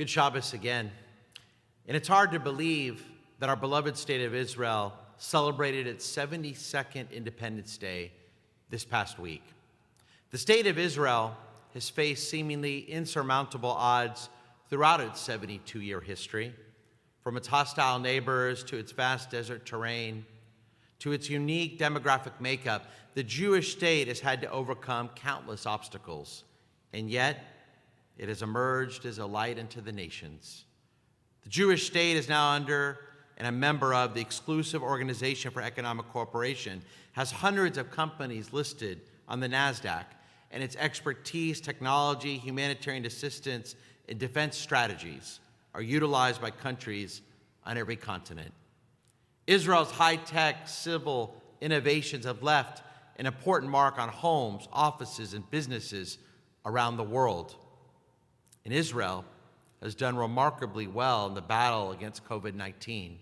Good Shabbos again. And it's hard to believe that our beloved state of Israel celebrated its 72nd Independence Day this past week. The state of Israel has faced seemingly insurmountable odds throughout its 72-year history, from its hostile neighbors to its vast desert terrain, to its unique demographic makeup. The Jewish state has had to overcome countless obstacles, and yet it has emerged as a light unto the nations. The Jewish state is now under and a member of the exclusive Organization for Economic Cooperation, has hundreds of companies listed on the NASDAQ, and its expertise, technology, humanitarian assistance, and defense strategies are utilized by countries on every continent. Israel's high-tech civil innovations have left an important mark on homes, offices, and businesses around the world. And Israel has done remarkably well in the battle against COVID-19.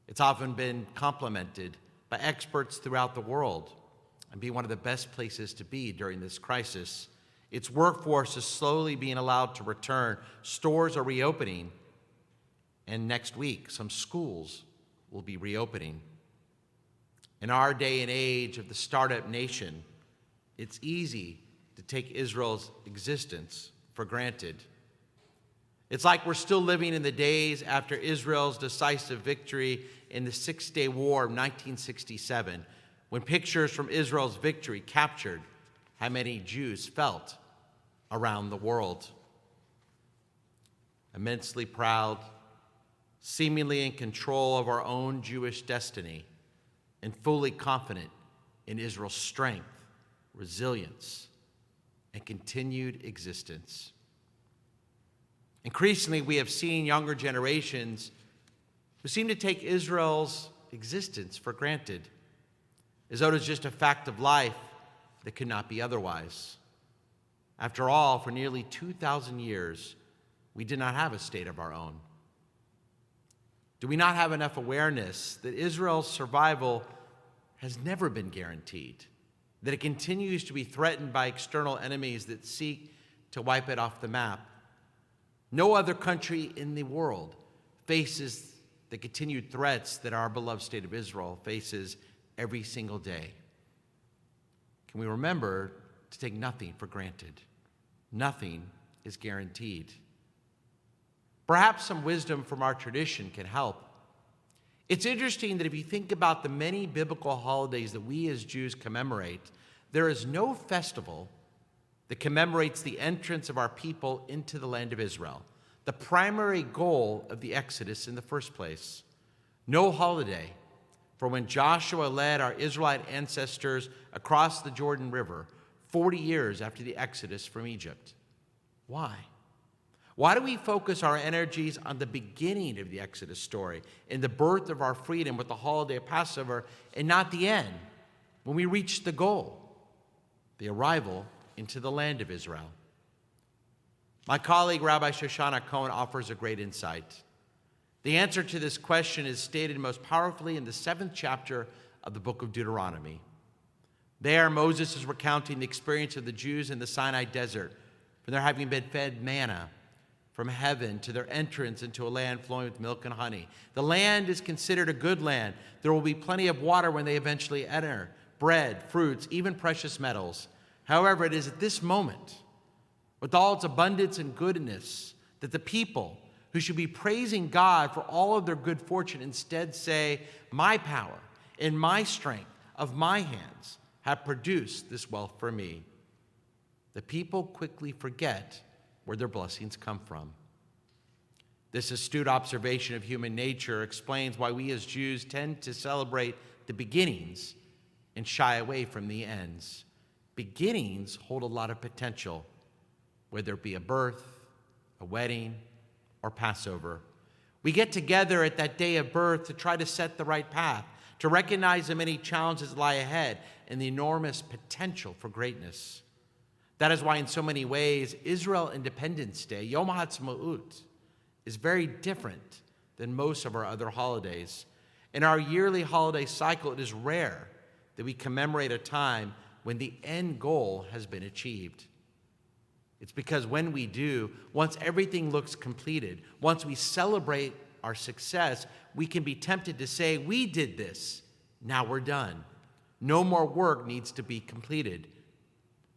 It's often been complimented by experts throughout the world and being one of the best places to be during this crisis. Its workforce is slowly being allowed to return. Stores are reopening, and next week, some schools will be reopening. In our day and age of the startup nation, it's easy to take Israel's existence for granted. It's like we're still living in the days after Israel's decisive victory in the Six-Day War of 1967, when pictures from Israel's victory captured how many Jews felt around the world. Immensely proud, seemingly in control of our own Jewish destiny, and fully confident in Israel's strength, resilience, and continued existence. Increasingly, we have seen younger generations who seem to take Israel's existence for granted, as though it is just a fact of life that could not be otherwise. After all, for nearly 2,000 years, we did not have a state of our own. Do we not have enough awareness that Israel's survival has never been guaranteed, that it continues to be threatened by external enemies that seek to wipe it off the map? No other country in the world faces the continued threats that our beloved state of Israel faces every single day. Can we remember to take nothing for granted? Nothing is guaranteed. Perhaps some wisdom from our tradition can help. It's interesting that if you think about the many biblical holidays that we as Jews commemorate, there is no festival that commemorates the entrance of our people into the land of Israel, the primary goal of the Exodus in the first place. No holiday for when Joshua led our Israelite ancestors across the Jordan River 40 years after the Exodus from Egypt. Why? Why do we focus our energies on the beginning of the Exodus story, in the birth of our freedom with the holiday of Passover, and not the end, when we reach the goal, the arrival into the land of Israel? My colleague, Rabbi Shoshana Cohen, offers a great insight. The answer to this question is stated most powerfully in the 7th chapter of the book of Deuteronomy. There, Moses is recounting the experience of the Jews in the Sinai desert, from their having been fed manna from heaven to their entrance into a land flowing with milk and honey. The land is considered a good land. There will be plenty of water when they eventually enter, bread, fruits, even precious metals. However, it is at this moment, with all its abundance and goodness, that the people who should be praising God for all of their good fortune instead say, "My power and my strength of my hands have produced this wealth for me." The people quickly forget where their blessings come from. This astute observation of human nature explains why we as Jews tend to celebrate the beginnings and shy away from the ends. Beginnings hold a lot of potential, whether it be a birth, a wedding, or Passover. We get together at that day of birth to try to set the right path, to recognize the many challenges that lie ahead and the enormous potential for greatness. That is why in so many ways, Israel Independence Day, Yom HaAtzmaut, is very different than most of our other holidays. In our yearly holiday cycle, it is rare that we commemorate a time when the end goal has been achieved. It's because when we do, once everything looks completed, once we celebrate our success, we can be tempted to say, we did this, now we're done. No more work needs to be completed.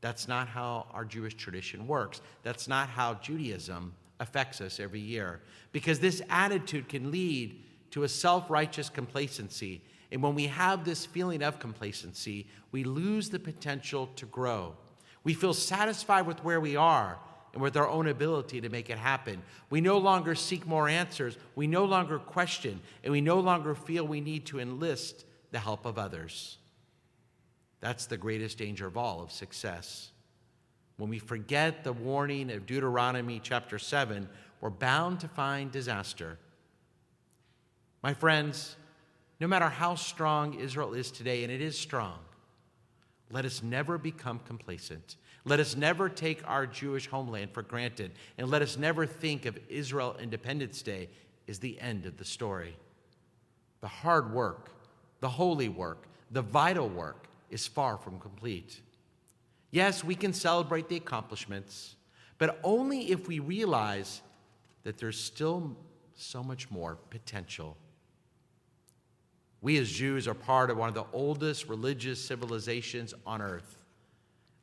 That's not how our Jewish tradition works. That's not how Judaism affects us every year. Because this attitude can lead to a self-righteous complacency. And when we have this feeling of complacency, we lose the potential to grow. We feel satisfied with where we are and with our own ability to make it happen. We no longer seek more answers. We no longer question, and we no longer feel we need to enlist the help of others. That's the greatest danger of all of success. When we forget the warning of Deuteronomy chapter 7, we're bound to find disaster. My friends, no matter how strong Israel is today, and it is strong, let us never become complacent. Let us never take our Jewish homeland for granted, and let us never think of Israel Independence Day as the end of the story. The hard work, the holy work, the vital work is far from complete. Yes, we can celebrate the accomplishments, but only if we realize that there's still so much more potential. We as Jews are part of one of the oldest religious civilizations on earth,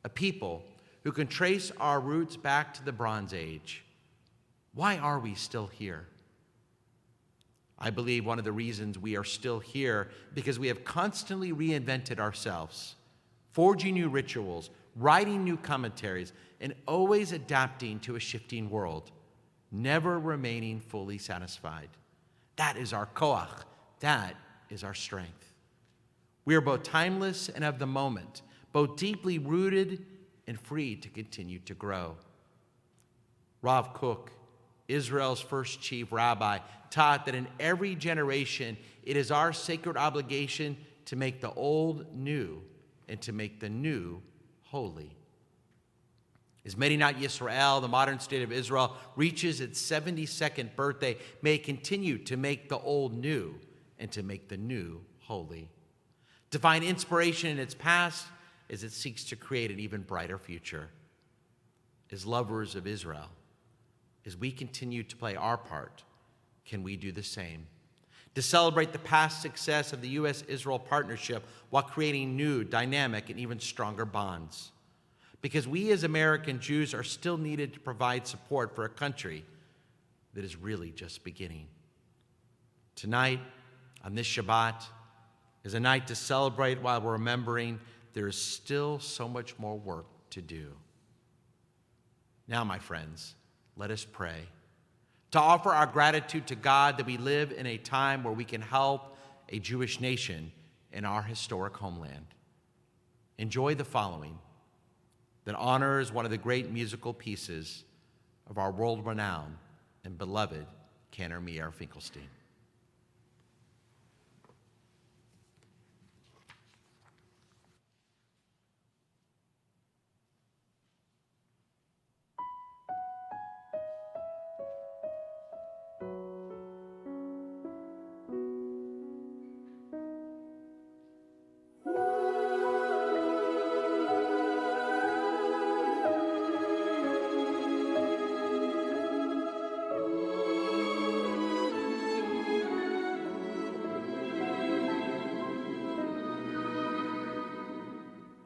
a people who can trace our roots back to the Bronze Age. Why are we still here? I believe one of the reasons we are still here because we have constantly reinvented ourselves, forging new rituals, writing new commentaries, and always adapting to a shifting world, never remaining fully satisfied. That is our koach. That is our strength. We are both timeless and of the moment, both deeply rooted and free to continue to grow. Rav Kook, Israel's first chief rabbi, taught that in every generation, it is our sacred obligation to make the old new and to make the new holy. As Medinat Yisrael, the modern state of Israel, reaches its 72nd birthday, may it continue to make the old new and to make the new holy. To find inspiration in its past as it seeks to create an even brighter future. As lovers of Israel, as we continue to play our part, can we do the same? To celebrate the past success of the U.S.-Israel partnership while creating new, dynamic, and even stronger bonds. Because we as American Jews are still needed to provide support for a country that is really just beginning. Tonight, on this Shabbat, is a night to celebrate while we're remembering there is still so much more work to do. Now, my friends, let us pray to offer our gratitude to God that we live in a time where we can help a Jewish nation in our historic homeland. Enjoy the following that honors one of the great musical pieces of our world-renowned and beloved Cantor Meir Finkelstein.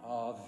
Love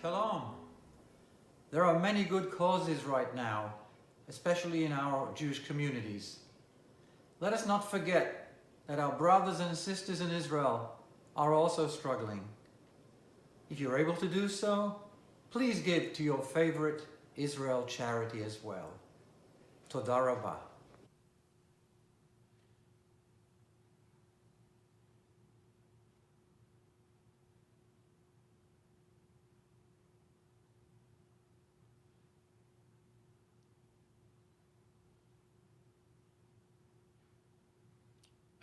Shalom. There are many good causes right now, especially in our Jewish communities. Let us not forget that our brothers and sisters in Israel are also struggling. If you're able to do so, please give to your favorite Israel charity as well. Toda Rabbi.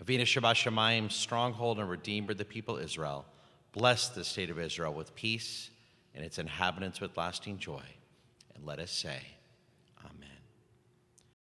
Avinu Shabbat Shamayim, stronghold and redeemer of the people Israel, bless the state of Israel with peace and its inhabitants with lasting joy. And let us say,